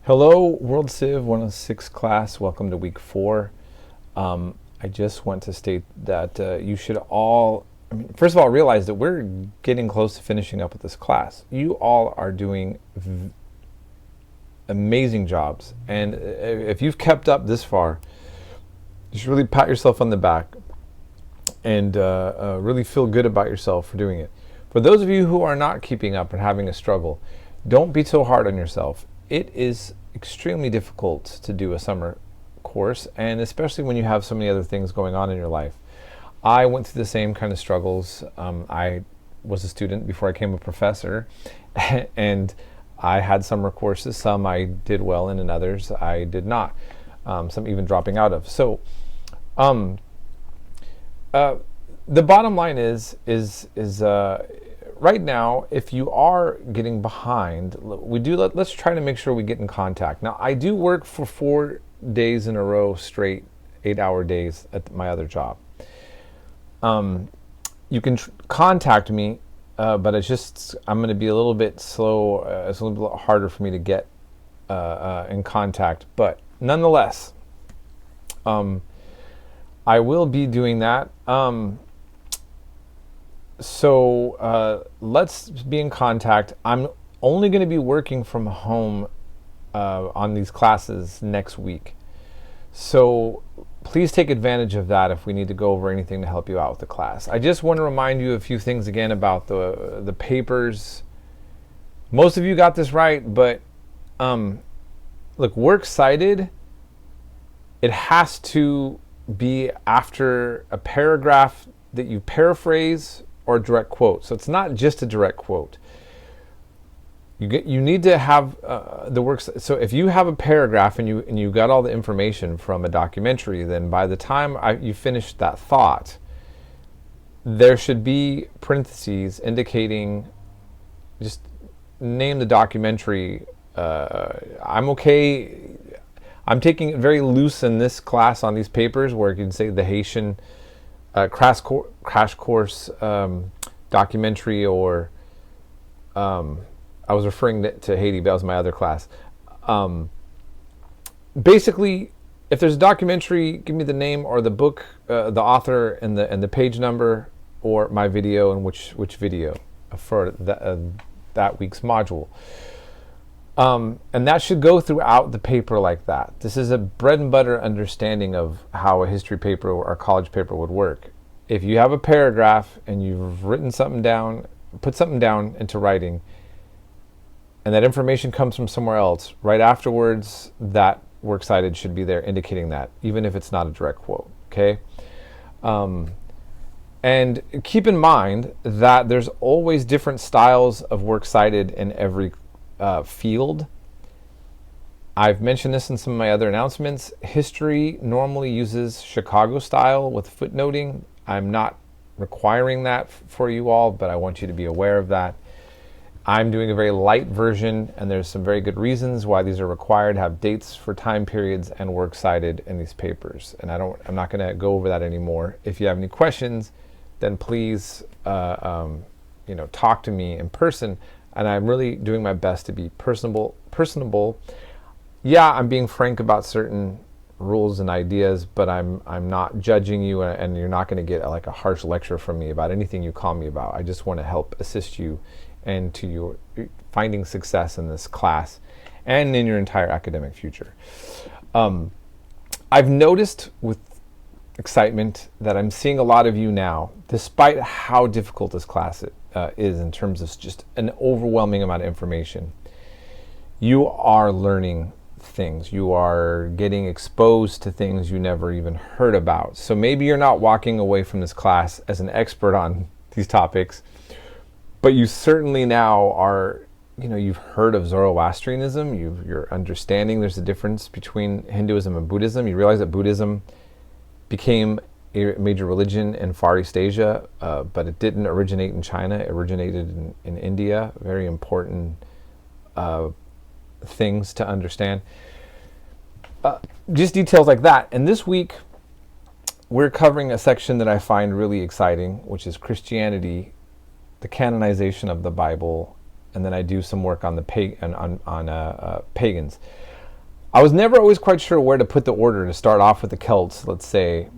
Hello, World Civ 106 class. Welcome to week 4. I just want to state that you should all, first of all, realize that we're getting close to finishing up with this class. You all are doing amazing jobs. And if you've kept up this far, you should really pat yourself on the back and really feel good about yourself for doing it. For those of you who are not keeping up and having a struggle, don't be so hard on yourself. It is extremely difficult to do a summer course, and especially when you have so many other things going on in your life. I went through the same kind of struggles. I was a student before I became a professor, and I had summer courses. Some I did well in, and others I did not. Some even dropping out of. So, the bottom line is right now, if you are getting behind, let's try to make sure we get in contact. Now, I do work for 4 days in a row straight, 8-hour days at my other job. You can contact me, but I'm going to be a little bit slow. It's a little bit harder for me to get in contact. But nonetheless, I will be doing that. So let's be in contact. I'm only going to be working from home on these classes next week. So please take advantage of that if we need to go over anything to help you out with the class. I just want to remind you a few things again about the papers. Most of you got this right, but look, works cited, it has to be after a paragraph that you paraphrase or a direct quote. So it's not just a direct quote. You need to have the works. So if you have a paragraph and you got all the information from a documentary, then by the time you finish that thought, there should be parentheses indicating, just name the documentary. I'm okay. I'm taking it very loose in this class on these papers, where you can say the Haitian crash course documentary, or I was referring to Haiti, but that was my other class. Basically, if there's a documentary, give me the name or the book, the author, and the page number, or my video and which video for that week's module. And that should go throughout the paper like that. This is a bread and butter understanding of how a history paper or a college paper would work. If you have a paragraph and you've written something down, put something down into writing, and that information comes from somewhere else, right afterwards, that works cited should be there indicating that, even if it's not a direct quote, okay? And keep in mind that there's always different styles of works cited in every field. I've mentioned this in some of my other announcements. History normally uses Chicago style with footnoting. I'm not requiring that for you all, but I want you to be aware of that. I'm doing a very light version, and there's some very good reasons why these are required. Have dates for time periods and works cited in these papers, and I'm not going to go over that anymore. If you have any questions, then please talk to me in person. And I'm really doing my best to be personable. Yeah, I'm being frank about certain rules and ideas, but I'm not judging you, and you're not going to get like a harsh lecture from me about anything you call me about. I just want to help assist you and to your finding success in this class and in your entire academic future. I've noticed with excitement that I'm seeing a lot of you now, despite how difficult this class is in terms of just an overwhelming amount of information. You are learning things. You are getting exposed to things you never even heard about. So maybe you're not walking away from this class as an expert on these topics, but you certainly now are, you've heard of Zoroastrianism. You're understanding there's a difference between Hinduism and Buddhism. You realize that Buddhism became a major religion in Far East Asia, but it didn't originate in China. It originated in India. Very important things to understand. Just details like that. And this week, we're covering a section that I find really exciting, which is Christianity, the canonization of the Bible, and then I do some work on the pagans. I was never always quite sure where to put the order, to start off with the Celts, let's say,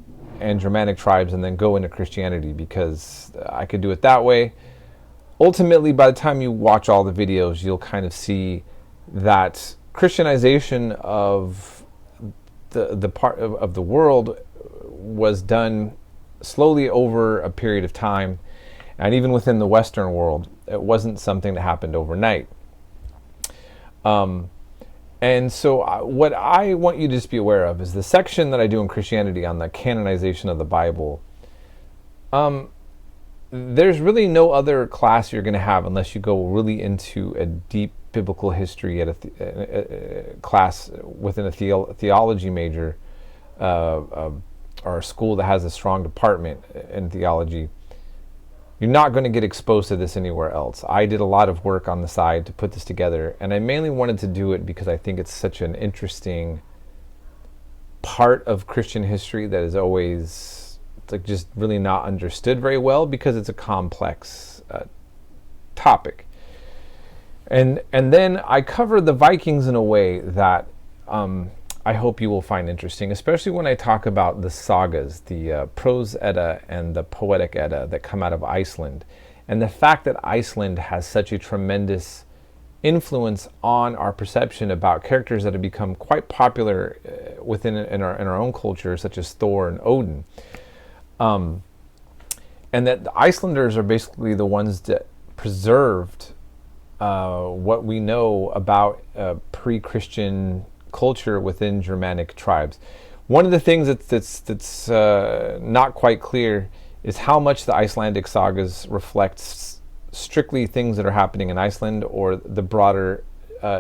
and Germanic tribes, and then go into Christianity, because I could do it that way. Ultimately, by the time you watch all the videos, you'll kind of see that Christianization of the part of the world was done slowly over a period of time, and even within the Western world, it wasn't something that happened overnight. And so what I want you to just be aware of is the section that I do in Christianity on the canonization of the Bible. There's really no other class you're going to have unless you go really into a deep biblical history at a class within a theology major, or a school that has a strong department in theology. You're not going to get exposed to this anywhere else. I did a lot of work on the side to put this together, and I mainly wanted to do it because I think it's such an interesting part of Christian history that is always like just really not understood very well, because it's a complex topic. And then I cover the Vikings in a way that I hope you will find interesting, especially when I talk about the sagas, the prose Edda and the poetic Edda that come out of Iceland, and the fact that Iceland has such a tremendous influence on our perception about characters that have become quite popular in our own culture, such as Thor and Odin. And that the Icelanders are basically the ones that preserved what we know about pre-Christian culture within Germanic tribes. One of the things that's not quite clear is how much the Icelandic sagas reflect strictly things that are happening in Iceland or the broader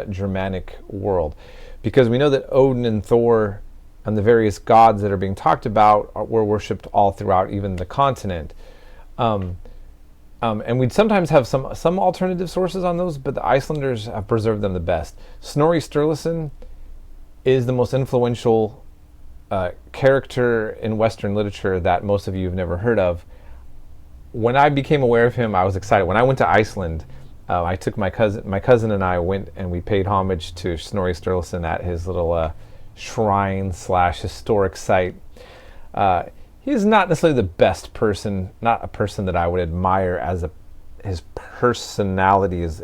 Germanic world, because we know that Odin and Thor and the various gods that are being talked about were worshipped all throughout even the continent. And we'd sometimes have some alternative sources on those, but the Icelanders have preserved them the best. Snorri Sturluson is the most influential character in Western literature that most of you have never heard of. When I became aware of him, I was excited. When I went to Iceland, I took my cousin and I went and we paid homage to Snorri Sturluson at his little shrine / historic site. He's not necessarily the best person, not a person that I would admire as his personality is,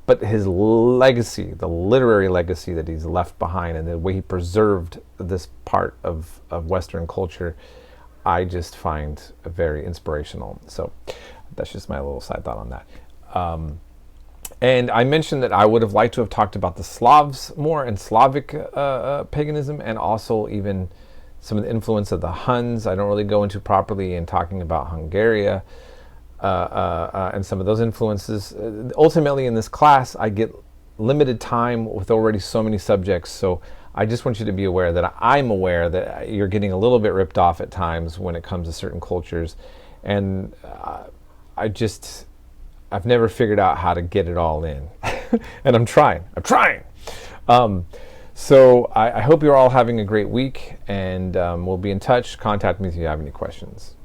but his legacy, the literary legacy that he's left behind, and the way he preserved this part of Western culture, I just find very inspirational. So that's just my little side thought on that. And I mentioned that I would have liked to have talked about the Slavs more and Slavic paganism, and also even some of the influence of the Huns. I don't really go into properly in talking about Hungary and some of those influences. Ultimately, in this class, I get limited time with already so many subjects, so I just want you to be aware that I'm aware that you're getting a little bit ripped off at times when it comes to certain cultures, and I've never figured out how to get it all in. And I'm trying. So I hope you're all having a great week, and we'll be in touch. Contact me if you have any questions.